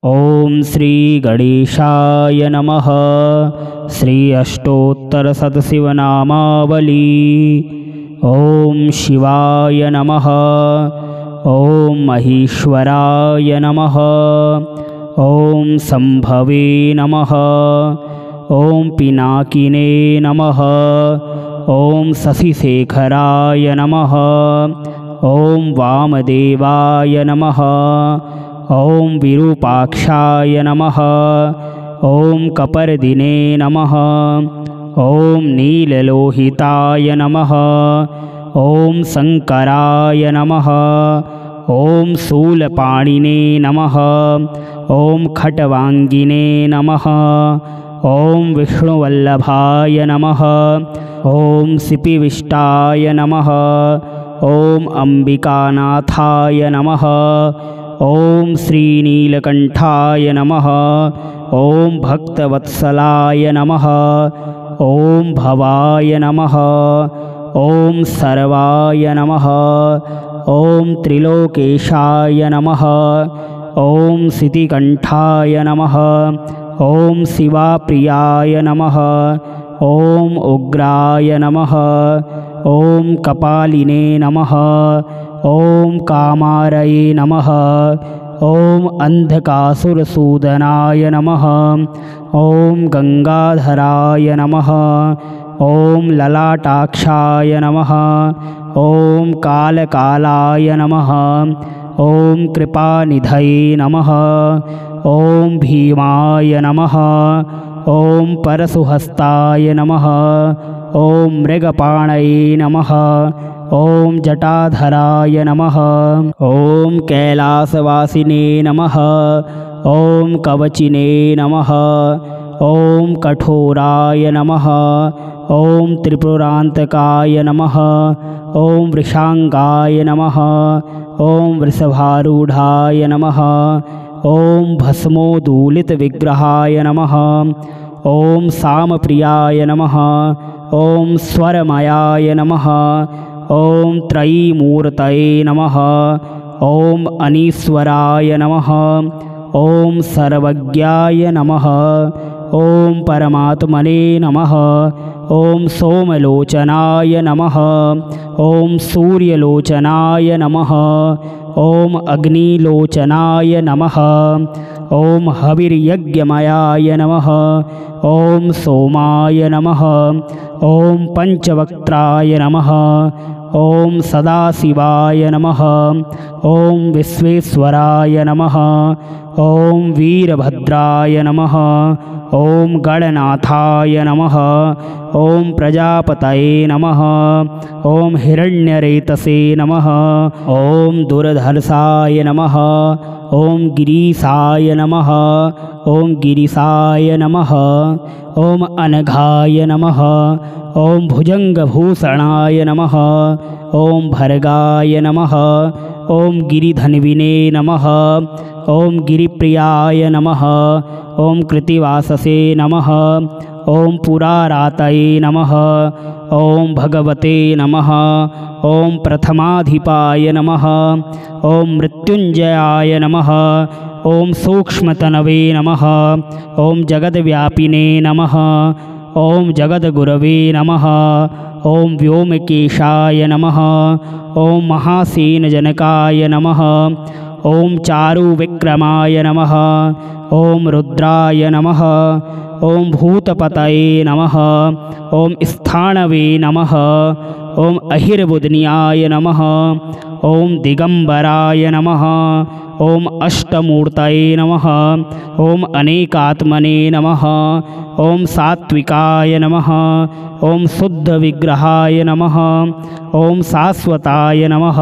ओम श्री गणेशाय नमः। श्री अष्टोत्तर सतशिवनामावली। ओम शिवाय नमः। ओम महेश्वराय नमः। ओम संभवे नमः। ओम पिनाकिने नमः। ओम शशिशेखराय नमः। ओम वामदेवाय नमः। ओम विरूपाक्षाय नमः। ओम कपर्दिने नमः। ओम नीललोहिताय नमः। ओम शंकराय नमः। ओम शूलपाणिने नमः। ओम खट्वांगिने नमः। ओम विष्णुवल्लभाय नमः। ओम सिपिविष्टाय नमः। ओम अंबिकानाथाय नमः। ओम श्रीनीलकंठाय नमः। ओम भक्तवत्सलाय नमः। ओम भवाय नमः। ओम सर्वाय नमः। ओम त्रिलोकेशाय नमः। ओम सितिकंठाय नमः। ओम शिवाप्रियाय नमः। ओम उग्राय नमः। ओम कपालिने नमः। ओम कामारये नमः। ओम अंधकासुरसूदनाय नमः। ओम गंगाधराय नमः। ओम ललाटाक्षाय नमः। ओम कालकालाय नमः। ओम कृपानिधये नमः। ओम भीमाय नमः। ओम परशुहस्ताय नमः। ओम मृगपाणये नमः। ओम जटाधराय नमः। ओम कैलासवासिने नमः। ओम कवचिने नमः। ओम कठोराय नमः। ओम त्रिपुरांतकाय नमः। ओम वृषांगाय नमः। ओम वृषभारूढ़ाय नमः। ओम भस्मोदूलितविग्रहाय नमः। ओम सामप्रियाय नमः। ओम स्वरमयाय नमः। ओम त्रयीमूर्तये नमः। ओम अनीश्वराय नमः। ओम सर्वज्ञाय नमः। ओम परमात्मने नमः। ओम सोमलोचनाय नमः। ओम सूर्यलोचनाय नमः। ओम अग्निलोचनाय नमः। ओम हविर्यज्ञमयाय नमः। ओम सोमाय नमः। ओम पंचवक्त्राय नमः। ओम सदाशिवाय नमः। ओम विश्वेश्वराय नमः। ओम वीरभद्राय नमः। ओम गणनाथाय नमः। ओम प्रजापतये नमः। ओम हिरण्यरेतसे नमः। ओम दुर्धर्षाय नमः। ओम गिरीशाय नमः। ओम गिरिशाय नमः। ओम अनघाय नमः। ओम भुजंगभूषणाय नमः। ओम भर्गाय नमः। ओम गिरिधन्विने नमः। ओम गिरिप्रियाय नमः। ओम कृतिवाससे नमः। ओम पुरारातये नमः। ओम भगवते नमः। ओम प्रथमाधिपाय नमः। ओम मृत्युंजयाय नमः। ओम सूक्ष्मतनवे नमः। ओम जगद्व्यापिने नमः। ओम जगद्गुरवे नमः। ओम व्योमकेशाय नमः। ओम महासेनजनकाय नमः। ओम चारुविक्रमाय नमः। ओम रुद्राय नमः। ओम भूतपतये नमः। ओम स्थाणवे नमः। ओम अहिर्बुधनियाय नमः। ओम दिगंबराय नमः। ओम अष्टमूर्तये नमः। ओम अनेकात्मने नमः। ओम सात्विकाय नमः। ओम शुद्धविग्रहाय नमः। ओम शाश्वताय नमः।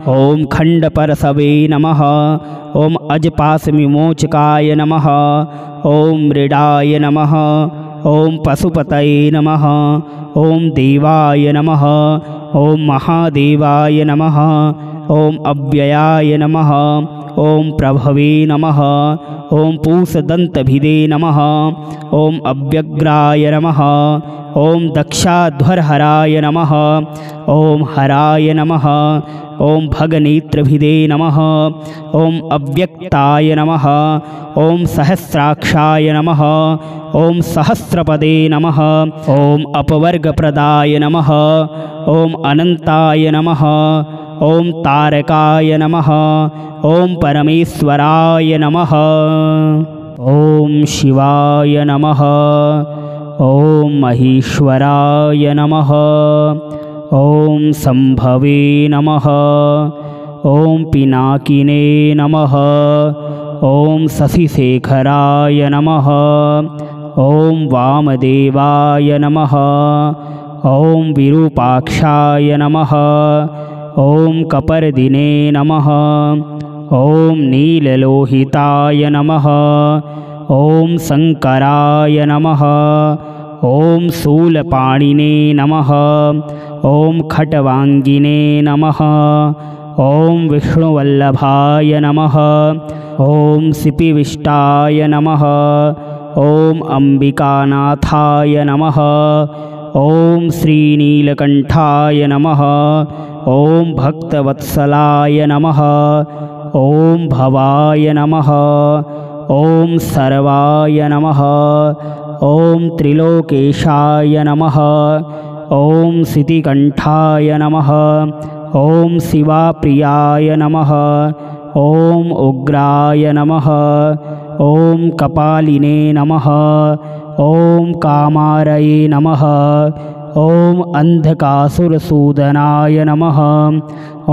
ओम खंडपरशवे नमः। ओम अजपाशविमोचकाय नमः। ओम मृडाय नमः। ओम पशुपतये नमः। ओम देवाय नमः। ओम महादेवाय नमः। ओम अव्ययाय नमः। ॐ प्रभवे नमः। ॐ पूषदन्तभिदे नमः। ॐ अव्यग्राय नमः। ॐ दक्षाध्वरहराय नमः। ॐ हराय नमः। ॐ भगनेत्रभिदे नमः। ॐ अव्यक्ताय नमः। ॐ सहस्राक्षाय नमः। ॐ सहस्रपदे नमः। ॐ अपवर्गप्रदाय नमः। ॐ अनन्ताय नमः। ॐ तारकाय नमः। ॐ परमेश्वराय नमः। ॐ शिवाय नमः। ॐ महेश्वराय नमः। ॐ संभवे नमः। ॐ पिनाकिने नमः। ॐ शशिशेखराय नमः। ॐ वामदेवाय नमः। ॐ विरूपाक्षाय नमः। ॐ कपर्दिने नमः। ॐ नीललोहिताय नमः। ॐ शङ्कराय नमः। ॐ शूलपाणिने नमः। ॐ खट्वाङ्गिने नमः। ॐ विष्णुवल्लभाय नमः। ॐ सिपिविष्टाय नमः। ॐ अम्बिकानाथाय नमः। ॐ श्रीनीलकण्ठाय नमः। ॐ भक्तवत्सलाय नमः। ॐ भवाय नमः। ॐ सर्वाय नमः। ॐ त्रिलोकेशाय नमः। ॐ सितिकण्ठाय नमः। ॐ शिवाप्रियाय नमः। ॐ उग्राय नमः। ॐ कपालिने नमः। ॐ कामारये नमः। ॐ अंधकासुरसूदनाय नमः।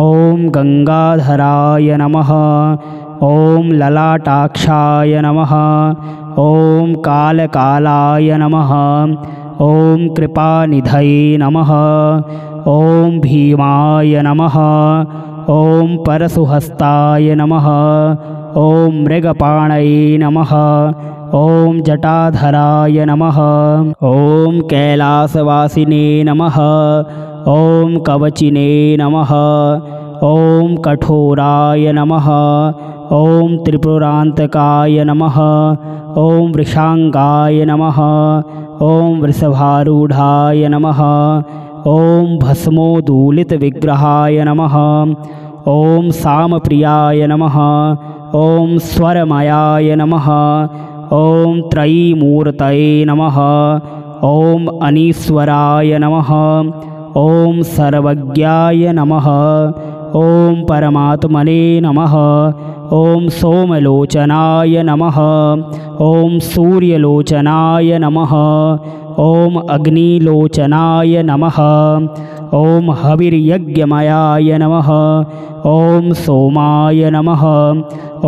ॐ गंगाधराय नमः। ॐ ललाटाक्षाय नमः। ॐ कालकालाय नमः। ॐ कृपानिधये नमः। ॐ भीमाय नमः। ॐ परशुहस्ताय नमः। ॐ मृगपाणये नमः। ॐ जटाधराय नमः। ॐ कैलासवासिने नमः। ॐ कवचिने नमः। ॐ कठोराय नमः। ॐ त्रिपुरान्तकाय नमः। ॐ वृषांगाय नमः। ॐ वृषभारूढाय नमः। ॐ भस्मोदूलितविग्रहाय नमः। ॐ सामप्रियाय नमः। ॐ स्वरमयाय नमः। ॐ त्रयीमूर्तये नमः। ॐ अनीश्वराय नमः। ॐ सर्वज्ञाय नमः। ॐ परमात्मने नमः। ॐ सोमलोचनाय नमः। ॐ सूर्यलोचनाय नमः। ॐ अग्निलोचनाय नमः। ॐ हविर्यज्ञमयाय नमः। ॐ सोमाय नमः।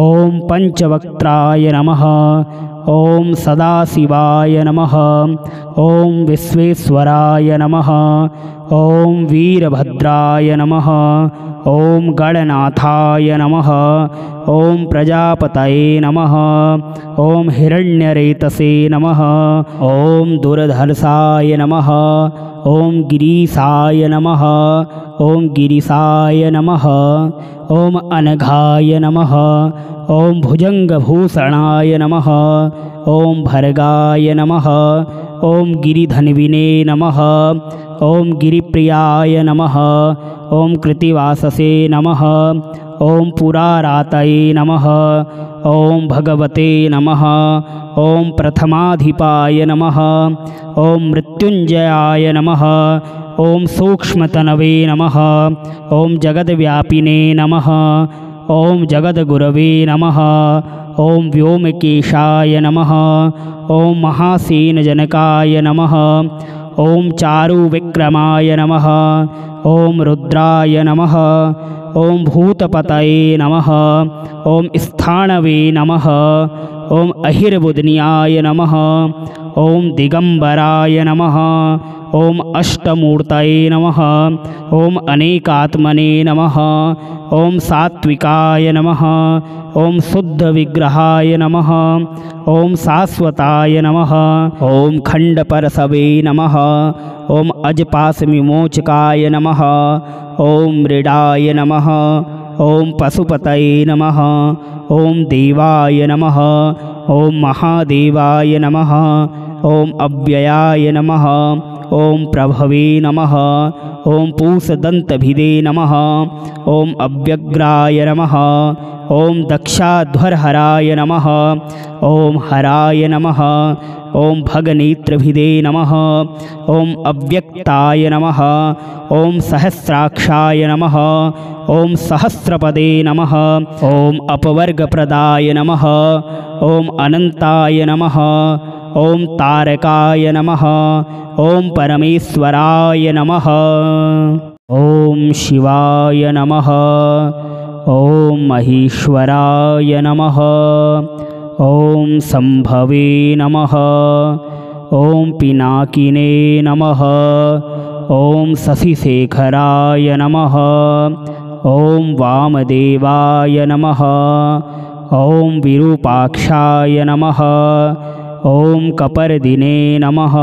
ॐ पंचवक्त्राय नमः। ॐ सदाशिवाय नमः। ॐ विश्वेश्वराय नमः। ॐ वीरभद्राय नमः। ॐ गणनाथाय नमः। ॐ प्रजापतये नमः। ॐ हिरण्यरेतसे नमः। ॐ दुर्धर्षाय नमः। ॐ गिरीशाय नमः। ॐ गिरीशाय नमः। ॐ अनघाय नमः। ॐ भुजंगभूषणाय नमः। ॐ भर्गाय नमः। ॐ गिरिधन्विने नमः। ॐ गिरिप्रियाय नमः। ॐ कृतिवाससे नमः। ॐ पुरारातये नमः। ॐ भगवते नमः। ॐ प्रथमाधिपाय नमः। ॐ मृत्युंजयाय नमः। ॐ सूक्ष्मतनवे नमः। ॐ जगद्व्यापिने नमः। ॐ जगद्गुरवे नमः। ॐ व्योमकेशाय नमः। ॐ महासेनजनकाय नमः। ॐ चारुविक्रमाय नमः। ॐ रुद्राय नमः। ॐ भूतपतये नमः। ॐ स्थाणवे नमः। ॐ अहिर्बुध्न्याय नमः। ॐ दिगंबराय नमः। ॐ अष्टमूर्तये नमः। ॐ अनेकात्मने नमः। ॐ सात्विकाय नमः। ॐ शुद्धविग्रहाय नमः। ॐ शाश्वताय नमः। ॐ खण्डपरशवे नमः। ॐ अजपाशविमोचकाय नमः। ॐ मृडाय नमः। ॐ पशुपतये नमः। ॐ देवाय नमः। ॐ महादेवाय नमः। ॐ अव्ययाय नमः। ॐ प्रभवे नमः। ॐ पूषदन्तभिदे नमः। ॐ अव्यग्राय नमः। ॐ दक्षाध्वरहराय नमः। ॐ हराय नमः। ॐ भगनेत्रभिदे नमः। ॐ अव्यक्ताय नमः। ॐ सहस्राक्षाय नमः। ॐ सहस्रपदे नमः। ॐ अपवर्गप्रदाय नमः। ॐ अनन्ताय नमः। ॐ तारकाय नमः। ॐ परमेश्वराय नमः। ॐ शिवाय नमः। ॐ महेश्वराय नमः। ॐ संभवे नमः। ॐ पिनाकिने नमः। ॐ शशिशेखराय नमः। ॐ वामदेवाय नमः। ॐ विरूपाक्षाय नमः। ॐ कपर्दिने नमः।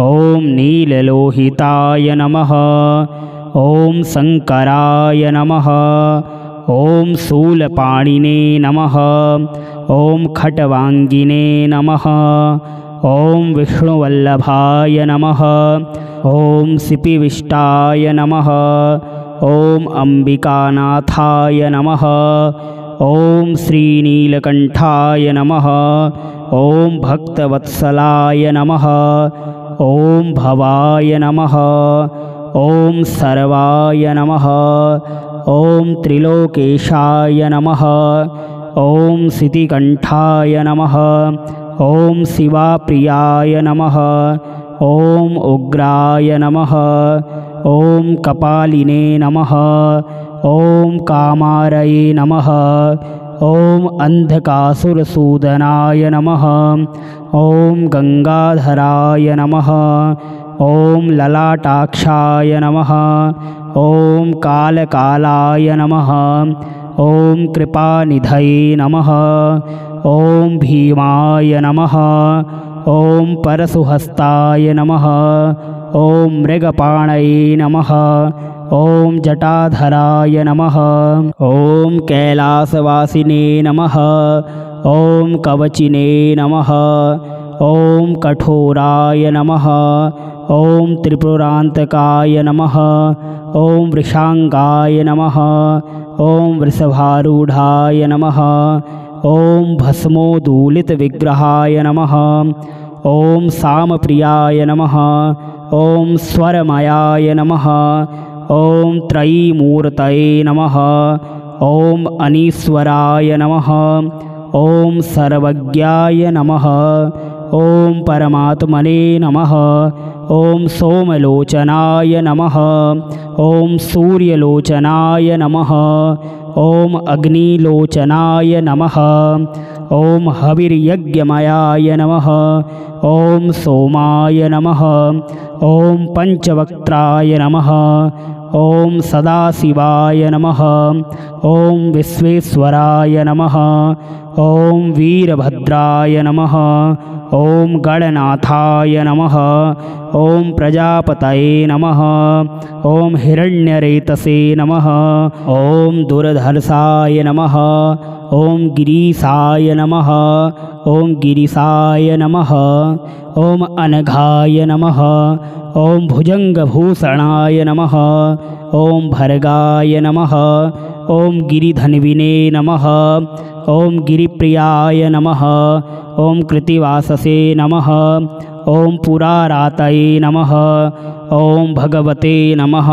ॐ नीललोहिताय नमः। ॐ शङ्कराय नमः। ॐ शूलपाणिने नमः। ॐ खट्वाङ्गिने नमः। ॐ विष्णुवल्लभाय नमः। ॐ सिपिविष्टाय नमः। ॐ अम्बिकानाथाय नमः। ॐ श्रीनीलकण्ठाय नमः। ॐ भक्तवत्सलाय नमः। ॐ भवाय नमः। ॐ सर्वाय नमः। ॐ त्रिलोकेशाय नमः। ॐ सितिकण्ठाय नमः। ॐ शिवाप्रियाय नमः। ॐ उग्राय नमः। ॐ कपालिने नमः। ॐ कामारये नमः। ॐ अंधकासुरसूदनाय नमः। ॐ गंगाधराय नमः। ॐ ललाटाक्षाय नमः। ॐ कालकालाय नमः। ॐ कृपानिधये नमः। ॐ भीमाय नमः। ॐ परशुहस्ताय नमः। ॐ मृगपाणये नमः। ॐ जटाधराय नमः। ॐ कैलासवासिने नमः। ॐ कवचिने नमः। ॐ कठोराय नमः। ॐ त्रिपुरान्तकाय नमः। ॐ वृषांगाय नमः। ॐ वृषभारूढाय नमः। ॐ भस्मोदूलितविग्रहाय नमः। ॐ सामप्रियाय नमः। ॐ स्वरमयाय नमः। ॐ त्रयीमूर्तये नमः। ॐ अनीश्वराय नमः। ॐ सर्वज्ञाय नमः। ॐ परमात्मने नमः। ॐ सोमलोचनाय नमः। ॐ सूर्यलोचनाय नमः। ॐ अग्निलोचनाय नमः। ॐ हविर्यज्ञमयाय नमः। ॐ सोमाय नमः। ॐ पंचवक्त्राय नमः। ॐ सदाशिवाय नमः। ॐ विश्वेश्वराय नमः। ॐ वीरभद्राय नमः। ॐ गणनाथाय नमः। ॐ प्रजापतये नमः। ॐ हिरण्यरेतसे नमः। ॐ दुर्धर्षाय नमः। ॐ गिरीशाय नमः। ॐ गिरीशाय नमः। ॐ अनघाय नमः। ॐ भुजंगभूषणाय नमः। ॐ भर्गाय नमः। ॐ गिरिधन्विने नमः। ॐ गिरिप्रियाय नमः। ॐ कृतिवाससे नमः। ॐ पुरारातये नमः। ॐ भगवते नमः।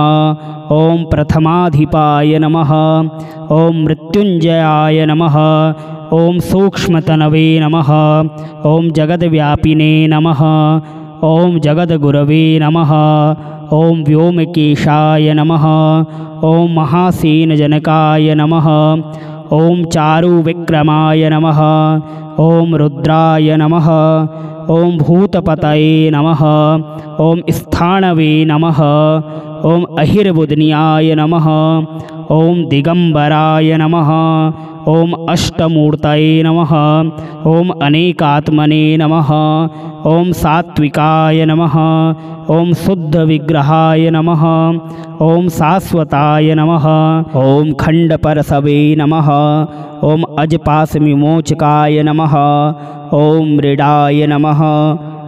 ॐ प्रथमाधिपाय नमः। ॐ मृत्युंजयाय नमः। ॐ सूक्ष्मतनवे नमः। ॐ जगद्व्यापिने नमः। ॐ जगद्गुरवे नमः। ॐ व्योमकेशाय नमः। ॐ महासेनजनकाय नमः। ॐ चारुविक्रमाय नमः। ॐ रुद्राय नमः। ॐ भूतपतये नमः। ॐ स्थाणवे नमः। ॐ अहिर्बुध्नियाय नमः। ॐ दिगंबराय नमः। ॐ अष्टमूर्तये नमः। ॐ अनेकात्मने नमः। ॐ सात्विकाय नमः। ॐ शुद्धविग्रहाय नमः। ॐ शाश्वताय नमः। ॐ खण्डपरशवे नमः। ॐ अजपाशविमोचकाय नमः। ॐ मृडाय नमः।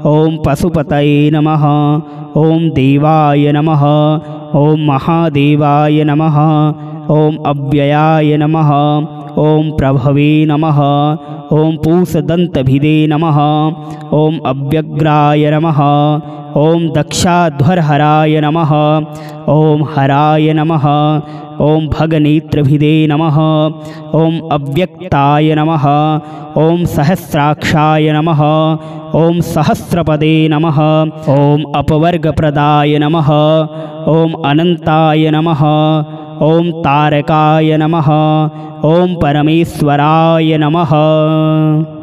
ॐ पशुपतये नमः। ॐ देवाय नमः। ॐ महादेवाय नमः। ॐ अव्ययाय नमः। ॐ प्रभवे नमः। ॐ पूषदन्तभिदे नमः। ॐ अव्यग्राय नमः। ॐ दक्षाध्वरहराय नमः। ॐ हराय नमः। ॐ भगनेत्रभिदे नमः। ॐ अव्यक्ताय नमः। ॐ सहस्राक्षाय नमः। ॐ सहस्रपदे नमः। ॐ अपवर्गप्रदाय नमः। ॐ अनन्ताय नमः। ॐ तारकाय नमः। ॐ परमेश्वराय नमः।